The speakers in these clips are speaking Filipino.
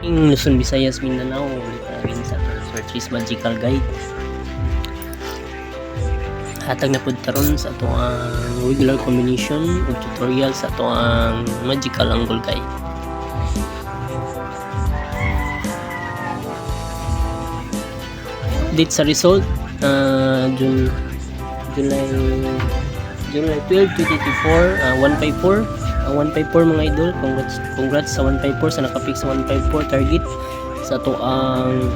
Luzon, Visayas, Mindanao, ulit namin sa Searches Magical Guide. Hatag na po taron sa ito ang regular combination o tutorial sa ito ang Magical Angle Guide. Date sa result, July 12, 2024, 154. 154 mga idol, congrats sa 154 sa nakapick sa 154 target sa to ang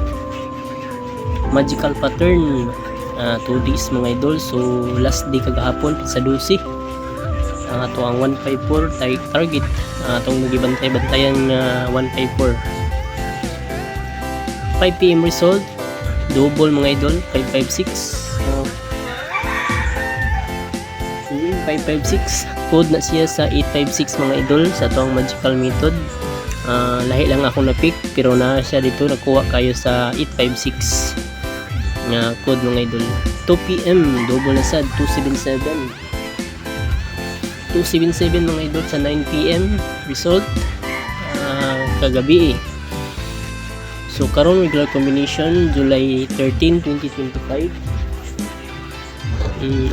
magical pattern 2 days mga idol. So last day kagahapon sa 12 to ang 154 target atong nagibantay-bantayan 154. 5 PM result double mga idol 556 556 code na siya sa 856 mga idol sa toang magical method. Lahi lang ako na pick pero na siya dito nakuha kayo sa 856 nga code mga idol. 2 PM double na sad 277 mga idol sa 9 PM result kagabi So karon regular combination July 13, 2025.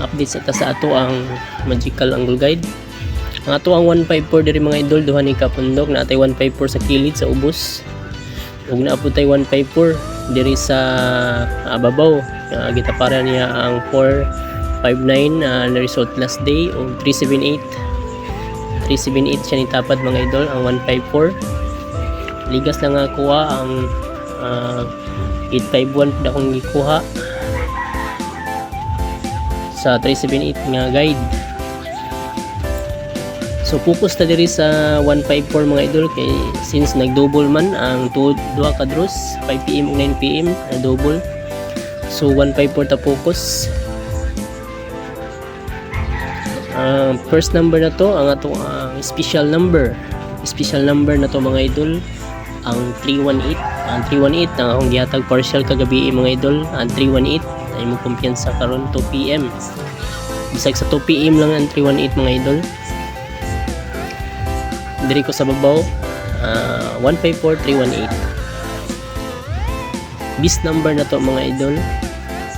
Update sa ato ang Magical Angle Guide. Ang ato ang 154 diri mga idol duha ni kapundok na atay 154 sa kilid sa ubos. Ug naa pud tay 154 diri sa babaw. Gitapara niya ang 459 na result last day o 378 siya ni tapad mga idol ang 154. Ligas lang nga kuha ang 851 pud akong gikuha sa 378 nga guide. So focus ta diri sa 154 mga idol kay since nag-double man ang duha ka draws 5 PM ug 9 PM na double. So 154 ta focus. First number na to ang ato ang special number na to mga idol ang 318. Ang 318 ang akong gihatag partial kagabi mga idol. Ang 318 ay mo kumpiyansa karon 2 PM. Bisag sa 2 PM lang ang 318 mga idol. Diri ko sa babaw 154 318. Bis number na to mga idol.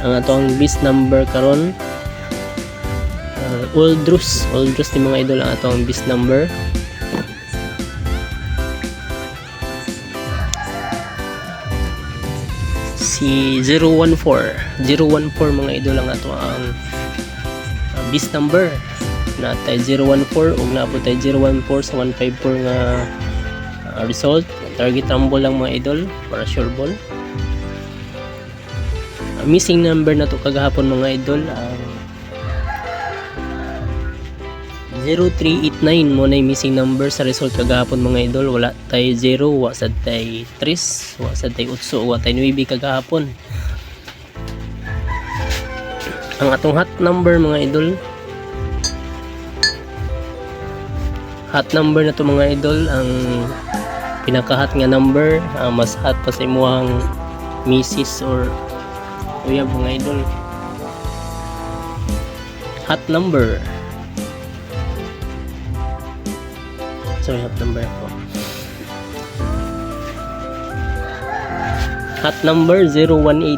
Ang atong bis number karon old draws ni mga idol ang atong bis number. Si 014 mga idol ang ato ang bis number na tay 014 ug na po tay 014 sa 154 nga result. Target rumble lang mga idol para sure ball. Missing number na to kagahapon mga idol 0389 mo na missing number sa result kagahapon mga idol. Wala tay 0, wa sad tay 3, wa sad tay 8, wa tay 9 kagahapon. Ang atong hot number mga idol, hot number na to mga idol, ang pinaka-hot nga number, mas hot pa sa imuhang misis or uyab mga idol. Hot number, sorry, hot number po. Hot number 018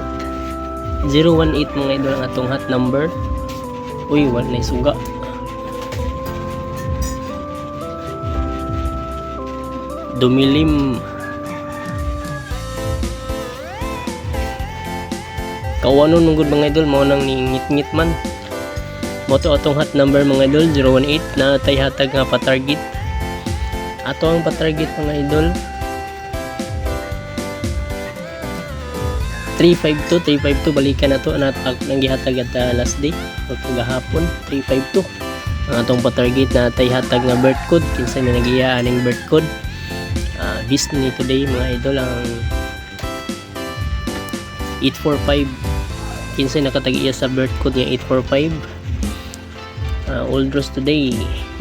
mga idol ang atong hot number. Uy, wala na suga. Dumilim. Kawanon nungod mga idol mao nang ngit-ngit man. Mo to atong hot number mga idol 018 na tay hatag nga pa-target. Ato ang pa-target mga idol 352 balikan na to nang gihatag at last day o kagahapon 352 ang atong pa-target na tay hatag nga birth code kinsa may nagiya aning birth code. This ni today mga idol ang 845 kinsa nakatag-iya sa birth code nga 845. Old draws today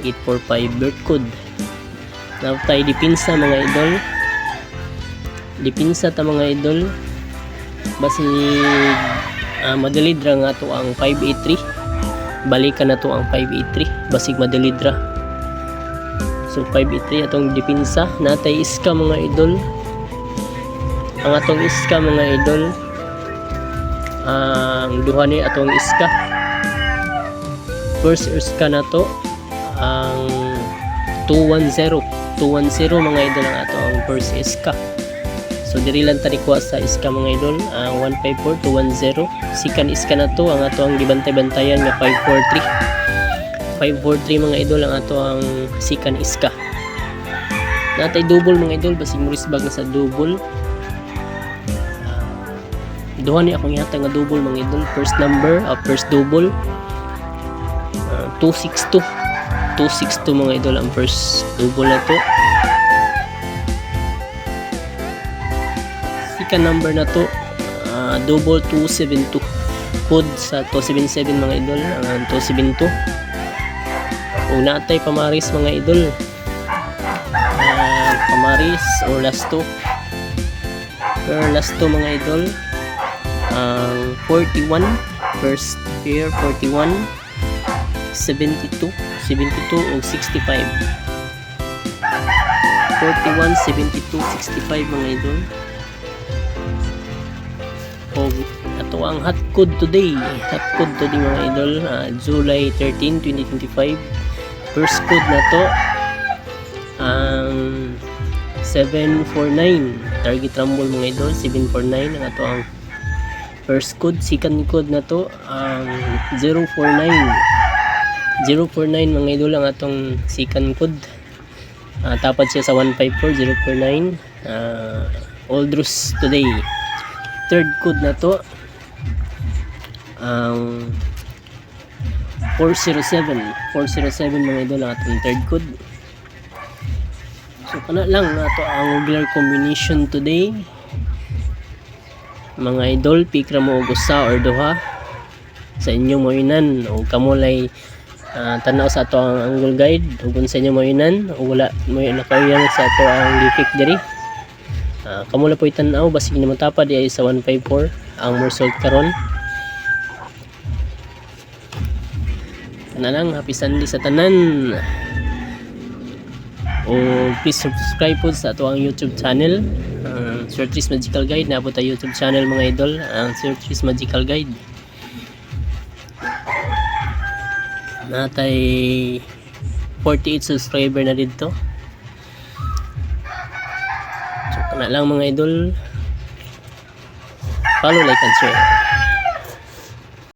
845 birth code. Now tayo dipinsa mga idol, dipinsa ta mga idol basi madalid ra nga to ang 583, balikan na to ang 583 basig madalid ra. So 583 atong dipinsa natay iska mga idol ang atong iska mga idol, ang duha ni atong iska, first iska na to ang 210 mga idol ang ato ang first iska. So diri lang tani kuha sa iska mga idol ang 154 210. Second iska na to ang ato ang gibantay-bantayan nga 543 mga idol ang ato ang second iska. Natay double mga idol, basig mo risbag na sa double. Duha ni akong yata nga double mga idol. First number, first double 262 mga idol ang first double na to. Second number na to double 272 pod sa 277 mga idol ang 272. Kung natay pamaris mga idol, pamaris or last two mga idol, ang 41 first pair 41 72 o 65 41 72 65 mga idol. O ato ang hot code today mga idol, July 13, 2025. First code na to ang 749 target rumble mga idol, 749 ang ato ang first code. Second code na to ang 049 mga idol ang atong second code. Tapat siya sa 154 049 Aldrus today. Third code na to ang 407 mga idol ang atong third code. So kana lang ato ang regular combination today mga idol. Pikra mo og usa or duha sa inyong moinan o kamulay tanaw sa ato ang angle guide ug kung sa inyong moinan o wala mo nakayan sa ato ang gipik diri. Kamula po itanaw basig na matapad ay sa 154 ang result karon. Lang happy Sunday sa tanan. O please subscribe po sa ato ang YouTube channel, Sir Tris Magical Guide. Na po tayo YouTube channel mga idol, ang Sir Tris Magical Guide. Natay 48 subscriber na dito. So kana lang mga idol, follow, like and share.